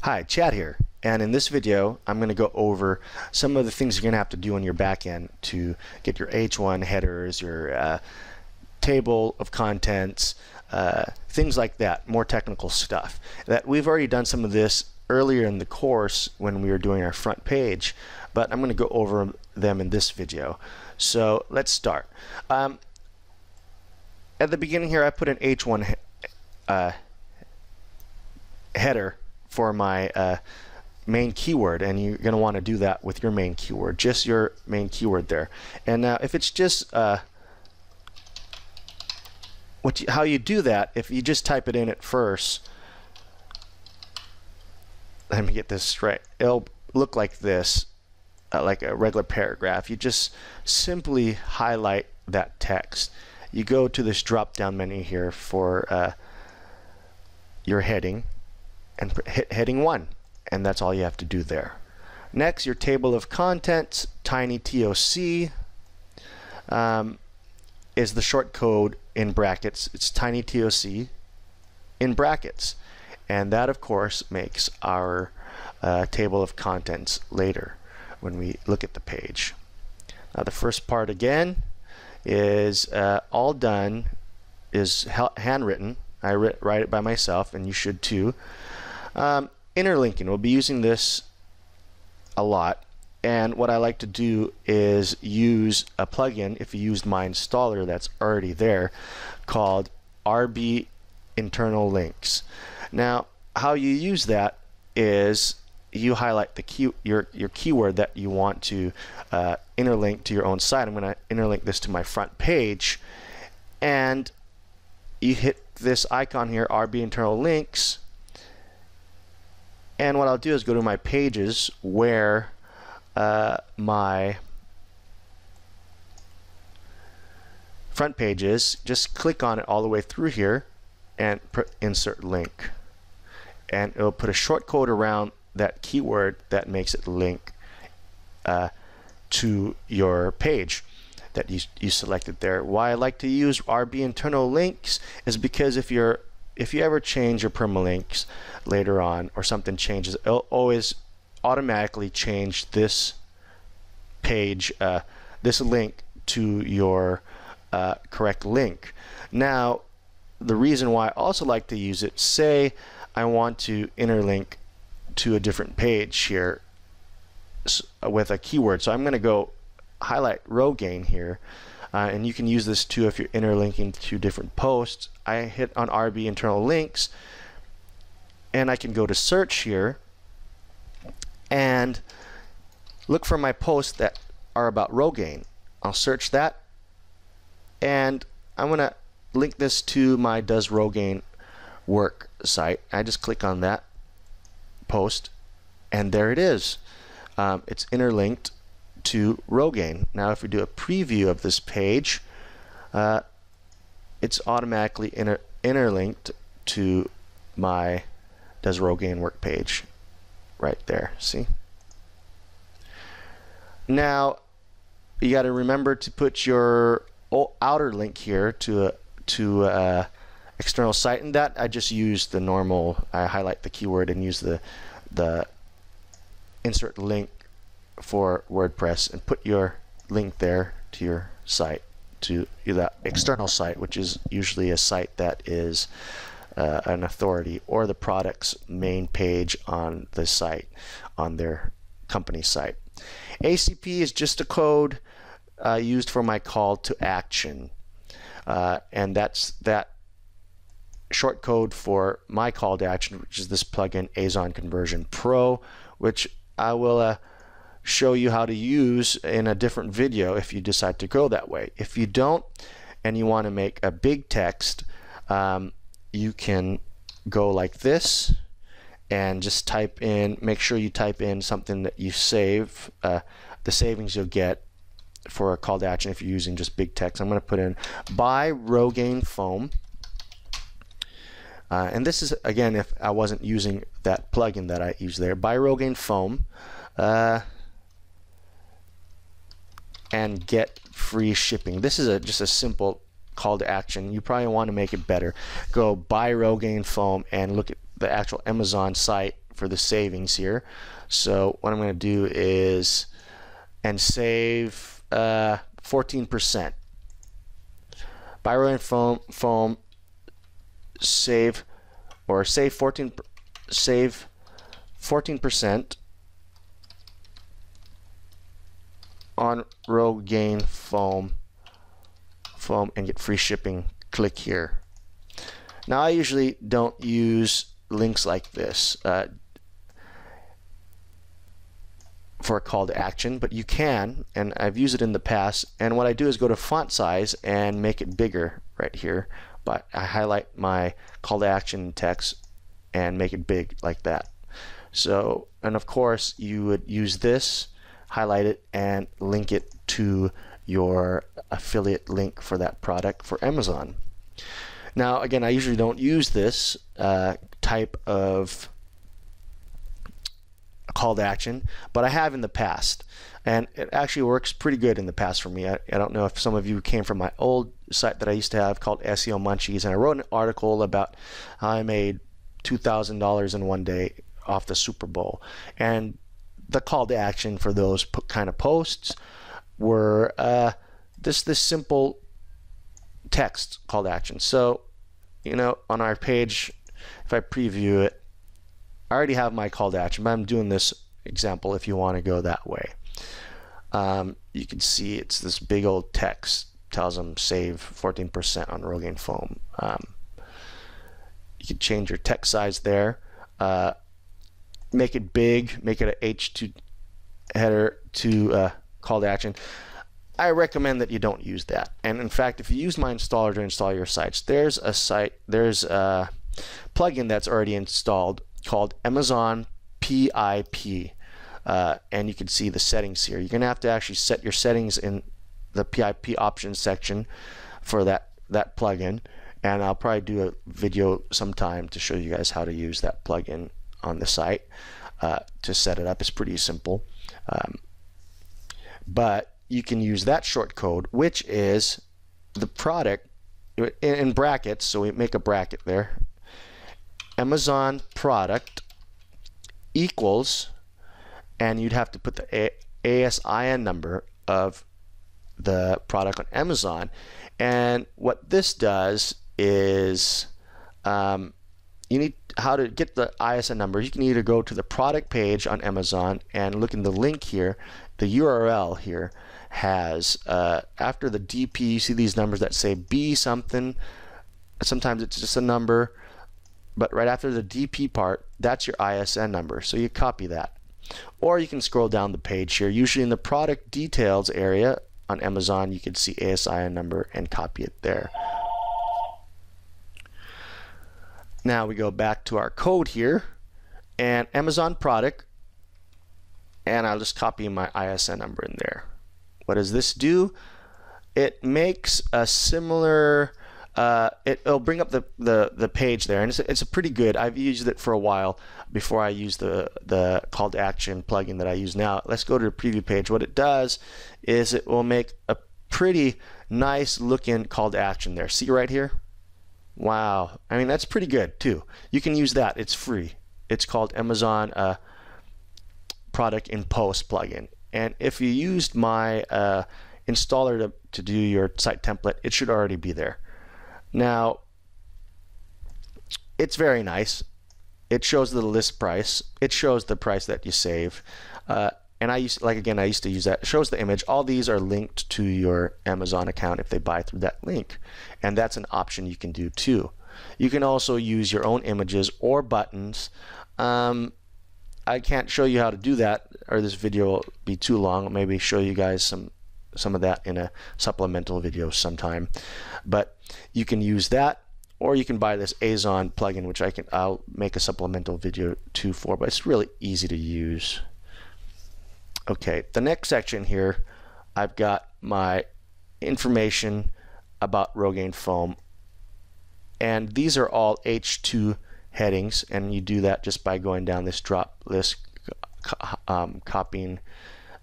Hi, Chad here, and in this video I'm going to go over some of the things you're going to have to do on your back end to get your H1 headers, your table of contents, things like that, more technical stuff. That we've already done some of this earlier in the course when we were doing our front page, but I'm going to go over them in this video. So let's start. At the beginning here I put an H1 header for my main keyword, and you're going to want to do that with your main keyword, just your main keyword there. And now if it's just how you do that, if you just type it in at first, let me get this right, it'll look like this, like a regular paragraph. You just simply highlight that text. You go to this drop down menu here for your heading and hit heading 1, and that's all you have to do there. Next, your table of contents, TINYTOC, is the short code in brackets. It's TINYTOC in brackets, and that of course makes our table of contents later when we look at the page. Now the first part again is all done, is handwritten. I write it by myself, and you should too. Interlinking, we'll be using this a lot, and what I like to do is use a plugin, if you used my installer that's already there, called RB internal links. Now how you use that is you highlight the your keyword that you want to interlink to your own site. I'm going to interlink this to my front page, and you hit this icon here, RB internal links, and what I'll do is go to my pages where my front page is, just click on it all the way through here and insert link, and it'll put a short code around that keyword that makes it link to your page that you selected there. Why I like to use RB internal links is because if you ever change your permalinks later on, or something changes, it'll always automatically change this page, this link to your correct link. Now the reason why I also like to use it, say I want to interlink to a different page here with a keyword, so I'm going to go highlight row gain here, and you can use this too if you're interlinking to different posts. I hit on RB internal links, and I can go to search here and look for my posts that are about row gain. I'll search that, and I'm going to link this to my Does Row Gain Work site. I just click on that post, and there it is. It's interlinked to row gain. Now if we do a preview of this page, it's automatically interlinked to my Does Row Gain Work page right there. See? Now you got to remember to put your outer link here to external site, and that I just use the normal, I highlight the keyword and use the insert link for WordPress and put your link there to your site, to that external site, which is usually a site that is an authority or the product's main page on the site, on their company site. ACP is just a code used for my call to action, and that's that short code for my call to action, which is this plugin Azon Conversion Pro, which I will show you how to use in a different video if you decide to go that way. If you don't and you want to make a big text, you can go like this and just type in, make sure you type in something that you save, the savings you'll get for a call to action if you're using just big text. I'm going to put in buy row gain foam, and this is again if I wasn't using that plugin that I use there, buy row gain foam, and get free shipping. This is just a simple call to action. You probably want to make it better. Go buy row gain foam and look at the actual Amazon site for the savings here. So what I'm going to do is save 14%. Buy Rogaine foam, save 14% on Rogaine foam and get free shipping. Click here. Now I usually don't use links like this for a call to action, but you can, and I've used it in the past. And what I do is go to font size and make it bigger right here, but I highlight my call to action text and make it big like that. So, and of course you would use this, highlight it, and link it to your affiliate link for that product for Amazon. Now again, I usually don't use this type of call to action, but I have in the past, and it actually works pretty good in the past for me. I don't know if some of you came from my old site that I used to have called SEO Munchies, and I wrote an article about how I made $2,000 in one day off the Super Bowl, and the call to action for those kind of posts were this simple text call to action. So, you know, on our page, if I preview it, I already have my call to action, but I'm doing this example if you want to go that way. You can see it's this big old text, tells them save 14% on Rogaine foam. You can change your text size there, make it big, make it a H2 header to call to action. I recommend that you don't use that. And in fact, if you use my installer to install your sites, there's a plugin that's already installed called Amazon PIP, and you can see the settings here. You're gonna have to actually set your settings in the PIP options section for that plugin, and I'll probably do a video sometime to show you guys how to use that plugin on the site to set it up. It's pretty simple, but you can use that short code, which is the product in brackets. So we make a bracket there. Amazon product equals, and you'd have to put the ASIN number of the product on Amazon. And what this does is you need how to get the ISIN number. You can either go to the product page on Amazon and look in the link here. The URL here has after the DP, you see these numbers that say B something. Sometimes it's just a number, but right after the DP part, that's your ISN number. So you copy that. Or you can scroll down the page here. Usually in the product details area on Amazon, you can see ASIN number and copy it there. Now we go back to our code here, and Amazon product, and I'll just copy my ISN number in there. What does this do? It makes a similar it'll bring up the page there, and it's a pretty good. I've used it for a while before I use the call to action plugin that I use now. Let's go to the preview page. What it does is it will make a pretty nice looking call to action there. See right here? Wow, I mean, that's pretty good too. You can use that. It's free. It's called Amazon product in post plugin, and if you used my installer to do your site template, it should already be there. Now, it's very nice. It shows the list price. It shows the price that you save. And I used to use that. It shows the image. All these are linked to your Amazon account if they buy through that link. And that's an option you can do too. You can also use your own images or buttons. I can't show you how to do that, or this video will be too long. I'll maybe show you guys some of that in a supplemental video sometime. But you can use that, or you can buy this Amazon plugin, which I'll make a supplemental video too for, but it's really easy to use. Okay, the next section here, I've got my information about Rogaine foam, and these are all H2 headings, and you do that just by going down this drop list, copying,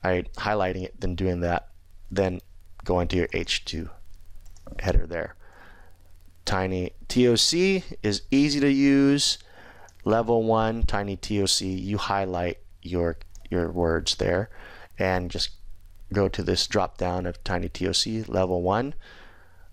highlighting it, then doing that, then going to your H2 header there. TinyTOC is easy to use. level 1 TinyTOC, you highlight your words there and just go to this drop down of TinyTOC level 1.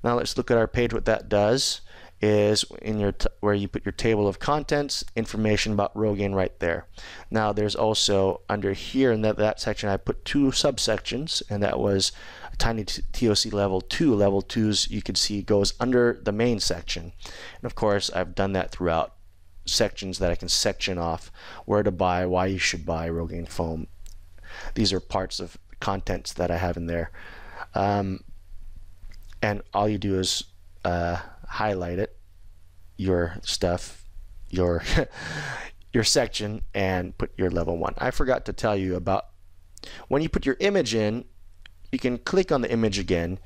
Now let's look at our page. What that does is in your where you put your table of contents, information about Rogaine right there. Now there's also under here in that section I put 2 subsections, and that was TinyTOC level 2. Level 2's you can see goes under the main section, and of course I've done that throughout sections that I can section off where to buy, why you should buy Rogaine foam. These are parts of contents that I have in there, and all you do is highlight it, your stuff, your your section, and put your level 1. I forgot to tell you about when you put your image in, you can click on the image again,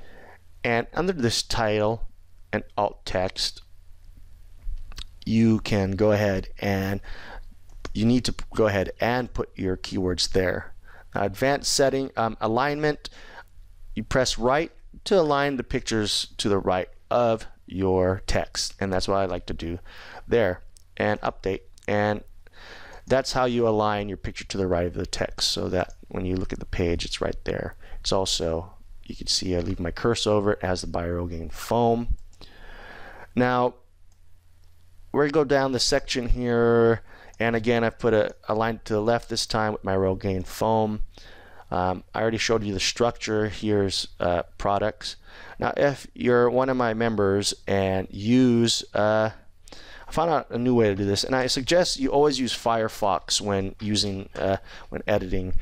and under this title and alt text you can go ahead and you need to go ahead and put your keywords there. Advanced setting, alignment, you press right to align the pictures to the right of your text, and that's what I like to do there. And update, and that's how you align your picture to the right of the text, so that when you look at the page it's right there. It's also, you can see I leave my cursor over it, has the Buy Rogaine foam. Now we're going to go down the section here, and again I've put a line to the left this time with my Rogaine foam. I already showed you the structure. Here's products. Now if you're one of my members and use I found out a new way to do this, and I suggest you always use Firefox when using when editing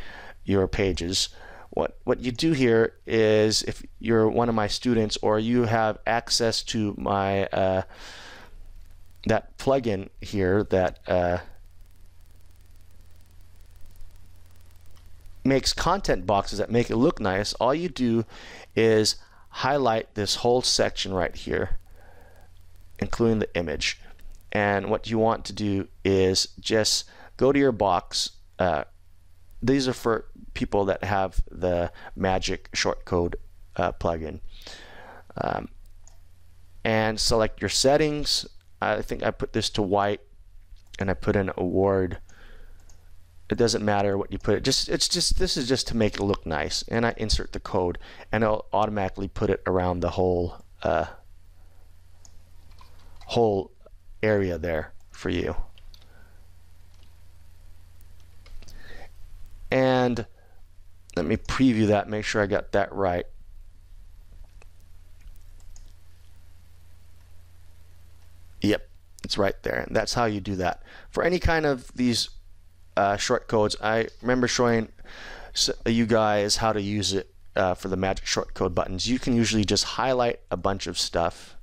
your pages. What you do here is, if you're one of my students or you have access to my that plugin here that makes content boxes that make it look nice, all you do is highlight this whole section right here, including the image. And what you want to do is just go to your box. These are for people that have the Magic Shortcode plugin. And select your settings. I think I put this to white, and I put in a word. It doesn't matter what you put it. This is just to make it look nice. And I insert the code, and it'll automatically put it around the whole whole area there for you. And let me preview that, make sure I got that right. Yep, it's right there, and that's how you do that. For any kind of these short codes, I remember showing you guys how to use it for the Magic Shortcode buttons. You can usually just highlight a bunch of stuff,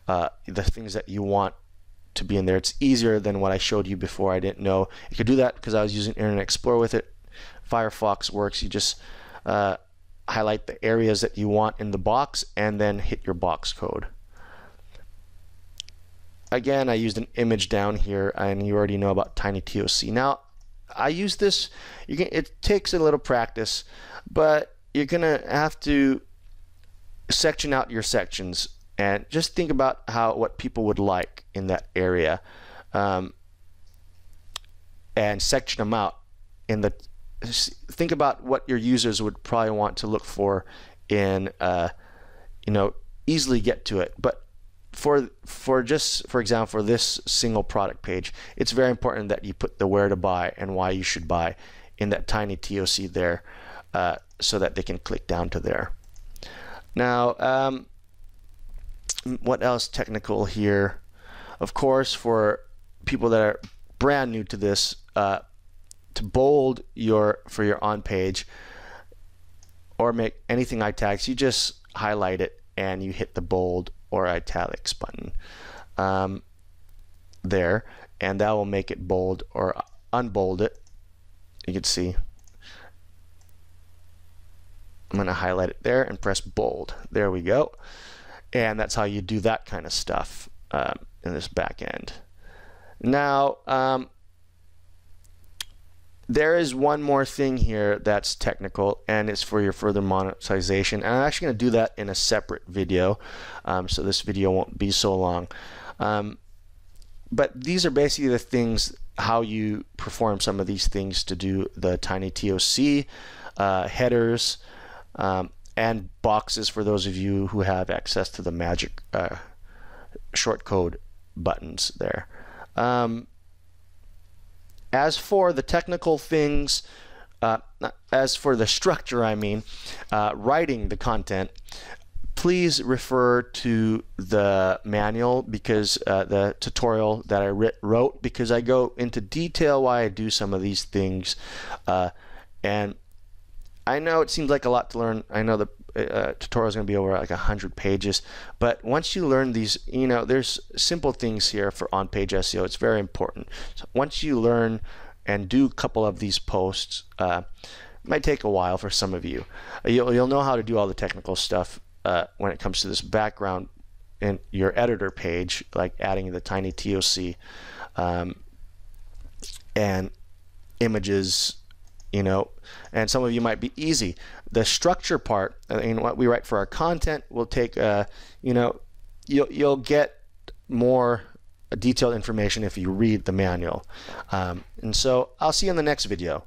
the things that you want to be in there. It's easier than what I showed you before. I didn't know you could do that because I was using Internet Explorer with it. Firefox works. You just highlight the areas that you want in the box and then hit your box code. Again, I used an image down here, and you already know about TinyTOC. Now I use this, it takes a little practice, but you're gonna have to section out your sections and just think about what people would like in that area, and section them out. Think about what your users would probably want to look for in easily get to it. But for example, for this single product page, it's very important that you put the where to buy and why you should buy in that TinyTOC there, so that they can click down to there. Now what else technical here? Of course, for people that are brand new to this, to bold for your on page or make anything italics, you just highlight it and you hit the bold or italics button there, and that will make it bold or unbold it. You can see I'm going to highlight it there and press bold. There we go. And that's how you do that kind of stuff in this back end. Now there is one more thing here that's technical, and it's for your further monetization. And I'm actually going to do that in a separate video, so this video won't be so long. but these are basically the things, how you perform some of these things to do the TinyTOC, headers, and boxes for those of you who have access to the magic shortcode buttons there. As for the technical things, as for the structure, I mean, writing the content, please refer to the manual, because the tutorial that I wrote, because I go into detail why I do some of these things. And I know it seems like a lot to learn. I know the tutorial is going to be over like 100 pages, but once you learn these, you know, there's simple things here for on-page SEO. It's very important. So once you learn and do a couple of these posts, it might take a while for some of you. You'll know how to do all the technical stuff when it comes to this background in your editor page, like adding the TinyTOC and images, you know, and some of you might be easy. The structure part, and what we write for our content, will take, you know, you'll get more detailed information if you read the manual. And so I'll see you in the next video.